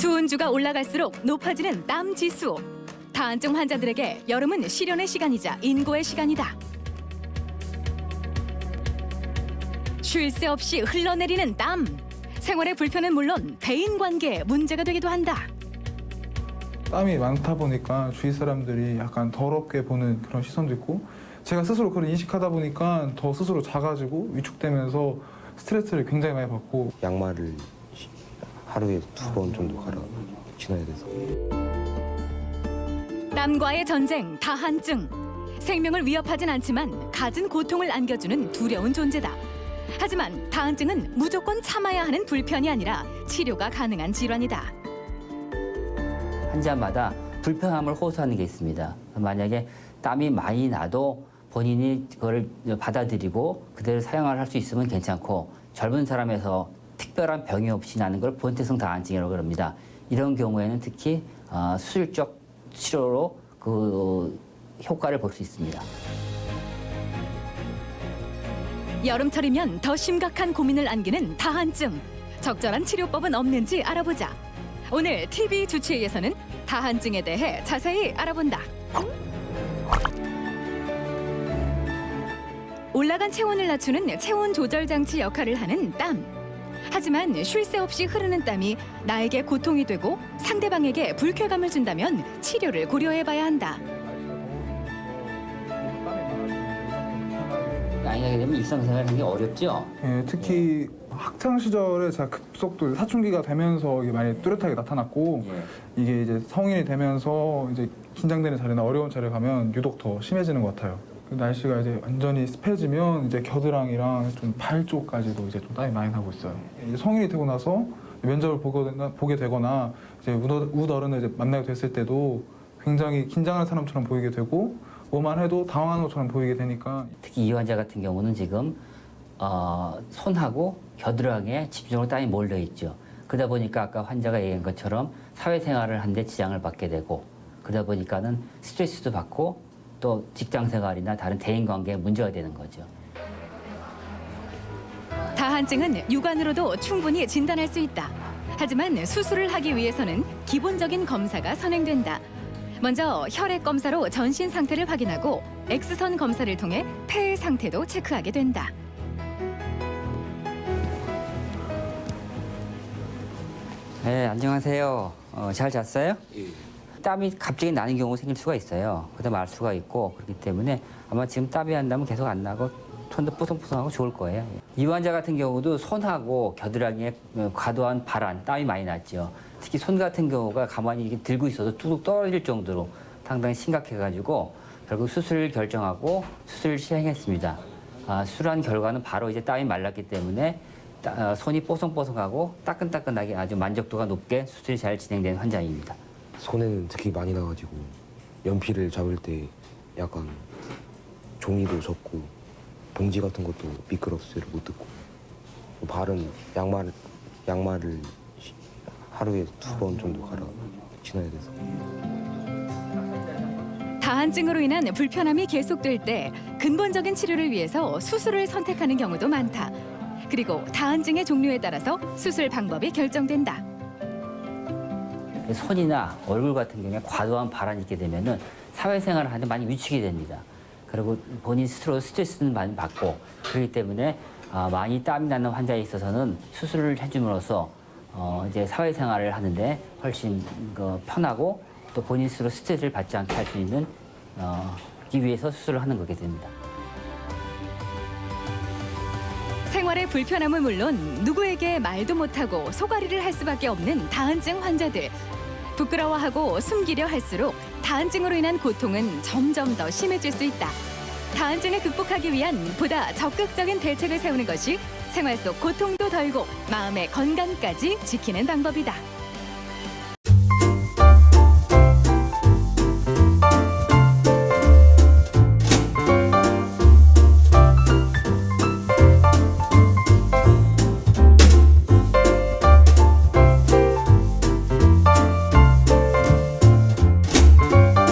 수은주가 올라갈수록 높아지는 땀 지수. 다한증 환자들에게 여름은 실현의 시간이자 인고의 시간이다. 쉴 새 없이 흘러내리는 땀. 생활의 불편은 물론 대인관계에 문제가 되기도 한다. 땀이 많다 보니까 주위 사람들이 약간 더럽게 보는 그런 시선도 있고, 제가 스스로 그걸 인식하다 보니까 더 스스로 작아지고 위축되면서 스트레스를 굉장히 많이 받고. 양말을 하루에 2번 정도 갈아 신어야 돼서. 땀과의 전쟁, 다한증. 생명을 위협하진 않지만 갖은 고통을 안겨주는 두려운 존재다. 하지만 다한증은 무조건 참아야 하는 불편이 아니라 치료가 가능한 질환이다. 환자마다 불편함을 호소하는 게 있습니다. 만약에 땀이 많이 나도 본인이 그걸 받아들이고 그대로 사용을 할 수 있으면 괜찮고, 젊은 사람에서 특별한 병이 없이 나는 걸 본태성 다한증이라고 합니다. 이런 경우에는 특히 수술적 치료로 그 효과를 볼 수 있습니다. 여름철이면 더 심각한 고민을 안기는 다한증. 적절한 치료법은 없는지 알아보자. 오늘 TV 주치의에서는 다한증에 대해 자세히 알아본다. 올라간 체온을 낮추는 체온 조절 장치 역할을 하는 땀. 하지만 쉴 새 없이 흐르는 땀이 나에게 고통이 되고 상대방에게 불쾌감을 준다면 치료를 고려해봐야 한다. 많이 나게 되면 일상생활 하기 어렵죠? 예, 특히 학창 시절에 제가 급속도 사춘기가 되면서 이게 많이 뚜렷하게 나타났고, 이게 이제 성인이 되면서 이제 긴장되는 자리나 어려운 자리에 가면 유독 더 심해지는 것 같아요. 날씨가 이제 완전히 습해지면 이제 겨드랑이랑 좀 발 쪽까지도 이제 좀 땀이 많이 나고 있어요. 이제 성인이 되고 나서 면접을 보게 되거나 이제 웃 어른을 이제 만나게 됐을 때도 굉장히 긴장한 사람처럼 보이게 되고, 뭐만 해도 당황하는 것처럼 보이게 되니까. 특히 이 환자 같은 경우는 지금 손하고 겨드랑이에 집중으로 땀이 몰려 있죠. 그러다 보니까 아까 환자가 얘기한 것처럼 사회생활을 하는데 지장을 받게 되고, 그러다 보니까는 스트레스도 받고 또 직장생활이나 다른 대인관계에 문제가 되는 거죠. 다한증은 육안으로도 충분히 진단할 수 있다. 하지만 수술을 하기 위해서는 기본적인 검사가 선행된다. 먼저 혈액 검사로 전신 상태를 확인하고 X선 검사를 통해 폐의 상태도 체크하게 된다. 네, 안녕하세요. 잘 잤어요? 예. 땀이 갑자기 나는 경우 생길 수가 있어요. 그다음 알 수가 있고, 그렇기 때문에 아마 지금 땀이 안 나면 계속 안 나고 손도 뽀송뽀송하고 좋을 거예요. 이 환자 같은 경우도 손하고 겨드랑이에 과도한 발한, 땀이 많이 났죠. 특히 손 같은 경우가 가만히 이렇게 들고 있어도 뚝뚝 떨어질 정도로 상당히 심각해가지고 결국 수술을 결정하고 수술을 시행했습니다. 수술한 결과는 바로 이제 땀이 말랐기 때문에 손이 뽀송뽀송하고 따끈따끈하게 아주 만족도가 높게 수술이 잘 진행된 환자입니다. 손에는 특히 많이 나가지고 연필을 잡을 때 약간 종이도 젖고 봉지 같은 것도 미끄러워서 소리를 못 듣고, 발은 양말을 하루에 2번 정도 갈아 신어야 돼서. 다한증으로 인한 불편함이 계속될 때 근본적인 치료를 위해서 수술을 선택하는 경우도 많다. 그리고 다한증의 종류에 따라서 수술 방법이 결정된다. 손이나 얼굴 같은 경우에 과도한 발한이 있게 되면은 사회생활을 하는데 많이 위축이 됩니다. 그리고 본인 스스로 스트레스는 많이 받고, 그렇기 때문에 많이 땀이 나는 환자에 있어서는 수술을 해줌으로써 이제 사회생활을 하는데 훨씬 편하고 또 본인 스스로 스트레스를 받지 않게 할 수 있는 기 위해서 수술을 하는 거게 됩니다. 생활의 불편함은 물론 누구에게 말도 못하고 소가리를 할 수밖에 없는 다한증 환자들. 부끄러워하고 숨기려 할수록 다한증으로 인한 고통은 점점 더 심해질 수 있다. 다한증을 극복하기 위한 보다 적극적인 대책을 세우는 것이 생활 속 고통도 덜고 마음의 건강까지 지키는 방법이다.